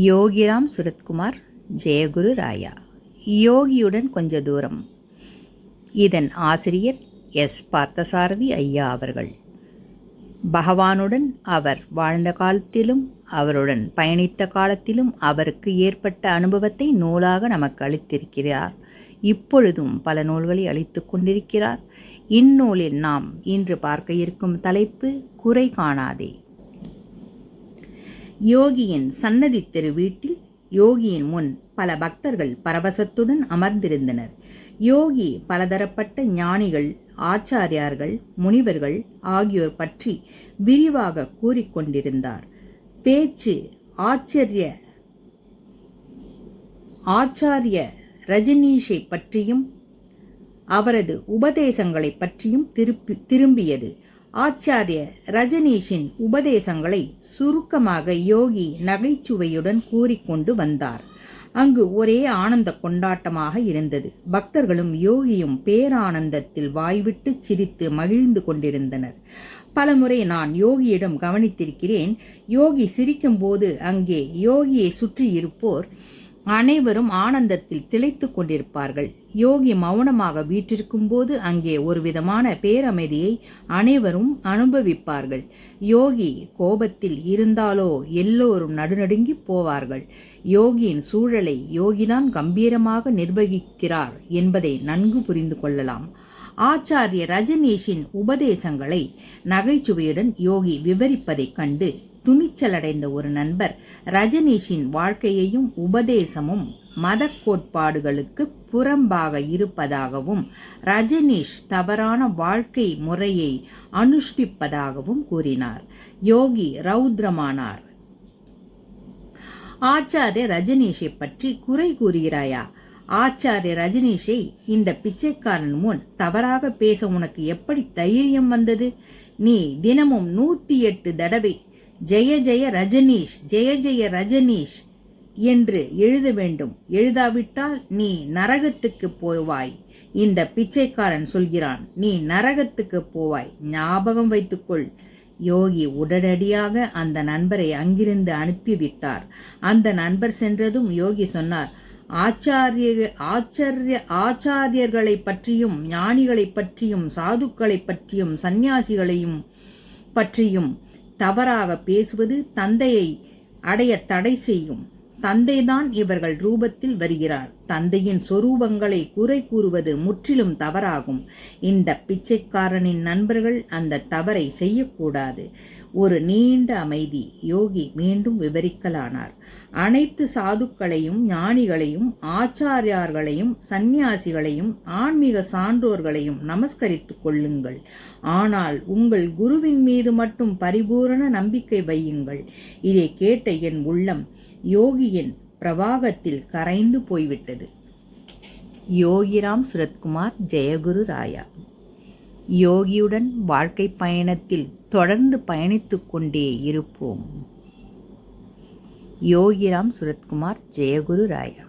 யோகிராம் சுரத்குமார் ஜெயகுரு ராயா. யோகியுடன் கொஞ்ச தூரம். இதன் ஆசிரியர் எஸ். பார்த்தசாரதி ஐயா அவர்கள். பகவானுடன் அவர் வாழ்ந்த காலத்திலும் அவருடன் பயணித்த காலத்திலும் அவருக்கு ஏற்பட்ட அனுபவத்தை நூலாக நமக்கு அளித்திருக்கிறார். இப்பொழுதும் பல நூல்களை அளித்து கொண்டிருக்கிறார். இந்நூலில் நாம் இன்று பார்க்க இருக்கும் தலைப்பு குறை காணாதே. யோகியின் சன்னதி தெரு வீட்டில் யோகியின் முன் பல பக்தர்கள் பரவசத்துடன் அமர்ந்திருந்தனர். யோகி பலதரப்பட்ட ஞானிகள், ஆச்சாரியார்கள், முனிவர்கள் ஆகியோர் பற்றி விரிவாக கூறிக்கொண்டிருந்தார். பேச்சு ஆச்சாரிய ரஜனீஷை பற்றியும் அவரது உபதேசங்களை பற்றியும் திரும்பியது. ஆச்சாரிய ரஜனீஷின் உபதேசங்களை சுருக்கமாக யோகி நகைச்சுவையுடன் கூறிக்கொண்டு வந்தார். அங்கு ஒரே ஆனந்த கொண்டாட்டமாக இருந்தது. பக்தர்களும் யோகியும் பேரானந்தத்தில் வாய்விட்டு சிரித்து மகிழ்ந்து கொண்டிருந்தனர். பலமுறை நான் யோகியிடம் கவனித்திருக்கிறேன். யோகி சிரிக்கும்போது அங்கே யோகியை சுற்றி இருப்போர் அனைவரும் ஆனந்தத்தில் திளைத்து கொண்டிருப்பார்கள். யோகி மௌனமாக வீற்றிருக்கும் போது அங்கே ஒரு விதமான பேரமைதியை அனைவரும் அனுபவிப்பார்கள். யோகி கோபத்தில் இருந்தாலோ எல்லோரும் நடுநடுங்கி போவார்கள். யோகியின் சூழலை யோகிதான் கம்பீரமாக நிர்வகிக்கிறார் என்பதை நன்கு புரிந்து கொள்ளலாம். ஆச்சாரிய ரஜனீஷின் உபதேசங்களை நகைச்சுவையுடன் யோகி விவரிப்பதைக் கண்டு துணிச்சலடைந்த ஒரு நண்பர் ரஜனீஷின் வாழ்க்கையையும் உபதேசமும் மத கோட்பாடுகளுக்கு புறம்பாக இருப்பதாகவும் ரஜனீஷ் தவறான வாழ்க்கை முறையை அனுஷ்டிப்பதாகவும் கூறினார். யோகி ரௌத்ரமானார். ஆச்சாரிய ரஜனீஷை பற்றி குறை கூறுகிறாயா? ஆச்சாரிய ரஜனீஷை இந்த பிச்சைக்காரன் முன் தவறாக பேச உனக்கு எப்படி தைரியம் வந்தது? நீ தினமும் 108 தடவை ஜெய ஜெய ரஜனீஷ், ஜெய ஜெய ரஜனீஷ் என்று எழுத வேண்டும். எழுதாவிட்டால் நீ நரகத்துக்கு போவாய். இந்த பிச்சைக்காரன் சொல்கிறான், நீ நரகத்துக்கு போவாய், ஞாபகம் வைத்துக்கொள். யோகி உடனடியாக அந்த நண்பரை அங்கிருந்து அனுப்பிவிட்டார். அந்த நண்பர் சென்றதும் யோகி சொன்னார், ஆச்சாரியர்களை பற்றியும் ஞானிகளை பற்றியும் சாதுக்களை பற்றியும் சந்நியாசிகளையும் பற்றியும் தவறாக பேசுவது தந்தையை அடைய தடை செய்யும். தந்தைதான் இவர்கள் ரூபத்தில் வருகிறார். தந்தையின் சொரூபங்களை குறை கூறுவது முற்றிலும் தவறாகும். இந்த பிச்சைக்காரனின் நண்பர்கள் அந்த தவறை செய்யக்கூடாது. ஒரு நீண்ட அமைதி. யோகி மீண்டும் விவரிக்கலானார். அனைத்து சாதுக்களையும் ஞானிகளையும் ஆச்சாரியார்களையும் சந்நியாசிகளையும் ஆன்மீக சான்றோர்களையும் நமஸ்கரித்துக் கொள்ளுங்கள். ஆனால் உங்கள் குருவின் மீது மட்டும் பரிபூரண நம்பிக்கை வையுங்கள். இதை கேட்ட என் உள்ளம் யோகியின் பிரவாகத்தில் கரைந்து போய்விட்டது. யோகிராம் சுரத்குமார் ஜெயகுரு ராயா. யோகியுடன் வாழ்க்கை பயணத்தில் தொடர்ந்து பயணித்துக் கொண்டே இருப்போம். யோகிராம் சுரத்குமார் ஜெயகுரு ராயா.